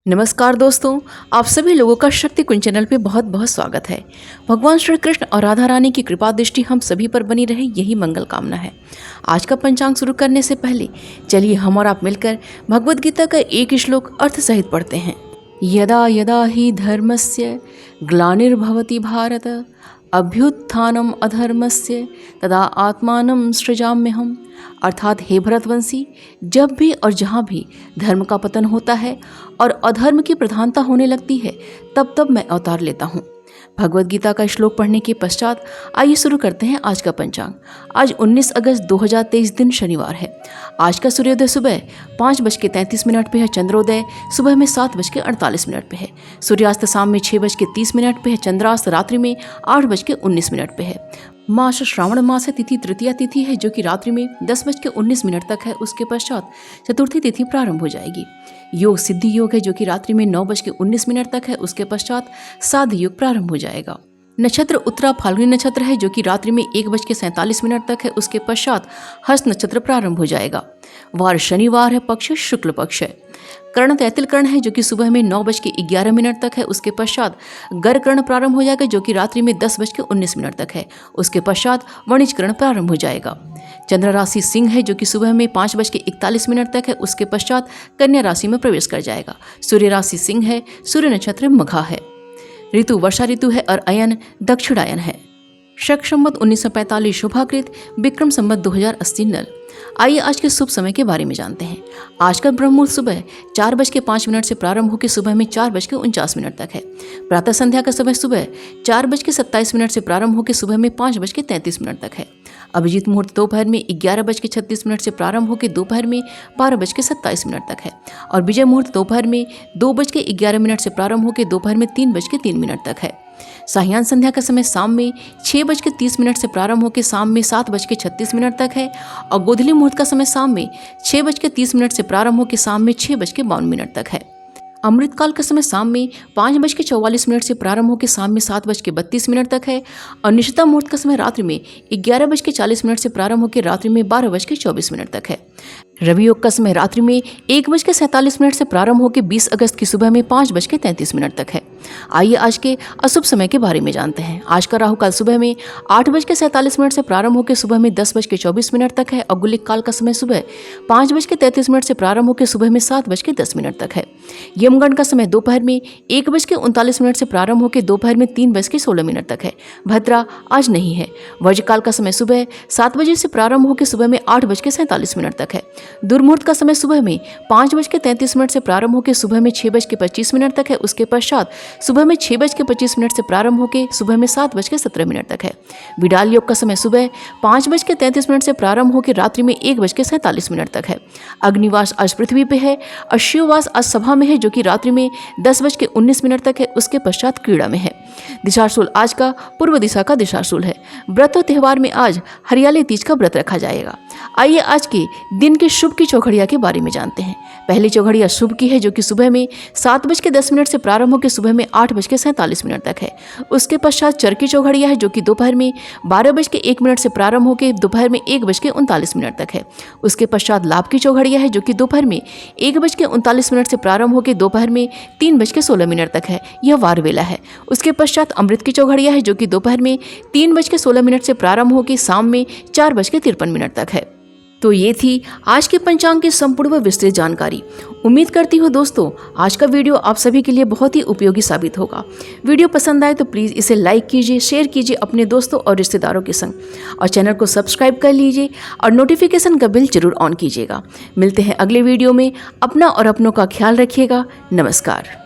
नमस्कार दोस्तों, आप सभी लोगों का शक्ति कुंज चैनल पे बहुत बहुत स्वागत है। भगवान श्री कृष्ण और राधा रानी की कृपा दृष्टि हम सभी पर बनी रहे, यही मंगल कामना है। आज का पंचांग शुरू करने से पहले चलिए हम और आप मिलकर भगवद गीता का एक श्लोक अर्थ सहित पढ़ते हैं। यदा यदा ही धर्मस्य ग्लानिर्भवति भारत अभ्युत्थानम अधर्मस्य तदा आत्मानं सृजाम्यहम्। अर्थात हे भरतवंशी, जब भी और जहाँ भी धर्म का पतन होता है और अधर्म की प्रधानता होने लगती है, तब तब मैं अवतार लेता हूँ। भगवद गीता का श्लोक पढ़ने के पश्चात आइए शुरू करते हैं आज का पंचांग। आज 19 अगस्त 2023 दिन शनिवार है। आज का सूर्योदय सुबह 5:33 पे है। चंद्रोदय सुबह में 7:48 पे है। सूर्यास्त शाम में 6:30 पे है। चंद्रास्त रात्रि में 8:19 पे है। मास श्रावण मास है। तिथि तृतीया तिथि है जो कि रात्रि में 10:19 तक है। उसके पश्चात चतुर्थी तिथि प्रारंभ हो जाएगी। योग सिद्धि योग है जो कि रात्रि में 9:19 तक है। उसके पश्चात साध्य योग प्रारंभ हो जाएगा। नक्षत्र उत्तरा फाल्गुनी नक्षत्र है जो कि रात्रि में 1:47 तक है। उसके पश्चात हस्त नक्षत्र प्रारंभ हो जाएगा। वार शनिवार है। पक्ष शुक्ल पक्ष है। कर्ण तैतिल कर्ण है जो कि सुबह में 9:11 तक है। उसके पश्चात गर कर्ण प्रारंभ हो जाएगा जो कि रात्रि में 10:19 तक है। उसके पश्चात वणिज कर्ण प्रारंभ हो जाएगा। चंद्र राशि सिंह है जो कि सुबह में 5:41 तक है। उसके पश्चात कन्या राशि में प्रवेश कर जाएगा। सूर्य राशि सिंह है। सूर्य नक्षत्र मघा है। ऋतु वर्षा ऋतु है और अयन दक्षिणायन है। शक संवत 1945 शुभाकृत, विक्रम संवत 2080 नल। आइए आज के शुभ समय के बारे में जानते हैं। आज का ब्रह्म मुहूर्त सुबह 4:05 से प्रारंभ होकर सुबह में 4:49 तक है। प्रातः संध्या का समय सुबह 4:27 से प्रारंभ होकर सुबह में 5:33 तक है। अभिजीत मुहूर्त दोपहर में 11:36 से प्रारंभ होकर दोपहर में 12:27 तक है। और विजय मुहूर्त दोपहर में 2:11 से प्रारंभ होकर दोपहर में 3:03 तक है। सायं संध्या का समय शाम में 6:30 से प्रारंभ होकर शाम में 7:36 तक है। और गोधूली मुहूर्त का समय शाम में 6:30 से प्रारंभ होकर शाम में 6:52 तक है। अमृतकाल का समय शाम में 5:44 से प्रारंभ होकर शाम में 7:32 तक है। और निशिता मुहूर्त का समय रात्रि में 11:40 से प्रारंभ होकर रात्रि में 12:24 तक है। रवि योग का समय रात्रि में 1:47 से प्रारंभ होकर 20 अगस्त की सुबह में 5:33 तक है। आइए आज के अशुभ समय के बारे में जानते हैं। आज का राहु काल सुबह में 8:47 से प्रारंभ होकर सुबह में 10:24 तक है। और गुलिक काल का समय सुबह 5:33 से प्रारंभ होकर सुबह में 7:10 तक है। यमगंड का समय दोपहर में 1:39 से प्रारंभ होकर दोपहर में 3:16 तक है। भद्रा आज नहीं है। वज्रकाल का समय सुबह 7 बजे से प्रारंभ होकर सुबह में 8:47 तक है। दुर्मुहूर्त का समय सुबह में 5:33 से प्रारंभ होकर सुबह में 6:25 तक है। उसके पश्चात सुबह में 6:25 से प्रारंभ होकर सुबह में 7:17 तक है। विडाल योग का समय सुबह 5:33 से प्रारंभ होकर रात्रि में 1:47 तक है। अग्निवास आज पृथ्वी पे है। और शिववास आज सभा में है जो कि रात्रि में 10:19 तक है। उसके पश्चात क्रीड़ा में है। दिशाशूल आज का पूर्व दिशा का दिशाशूल है। व्रत और त्यौहार में आज हरियाली तीज का व्रत रखा जाएगा। आइए आज के दिन के शुभ की चौघड़िया के बारे में जानते हैं। पहली चौघड़िया शुभ की है जो कि सुबह में 7:10 से प्रारंभ होकर सुबह में 8:47 तक है। उसके पश्चात चर की चौघड़िया है जो कि दोपहर में 12:01 से प्रारंभ होकर दोपहर में 1:39 तक है। उसके पश्चात लाभ की चौघड़िया है जो कि दोपहर में 1:39 से प्रारंभ होकर दोपहर में 3:16 तक है। यह वार वेला है। उसके पश्चात अमृत की चौघड़िया है जो कि दोपहर में 3:16 से प्रारंभ होकर शाम में 4:53 तक है। तो ये थी आज के पंचांग की संपूर्ण व विस्तृत जानकारी। उम्मीद करती हूँ दोस्तों आज का वीडियो आप सभी के लिए बहुत ही उपयोगी साबित होगा। वीडियो पसंद आए तो प्लीज़ इसे लाइक कीजिए, शेयर कीजिए अपने दोस्तों और रिश्तेदारों के संग, और चैनल को सब्सक्राइब कर लीजिए और नोटिफिकेशन का बिल जरूर ऑन कीजिएगा। मिलते हैं अगले वीडियो में। अपना और अपनों का ख्याल रखिएगा। नमस्कार।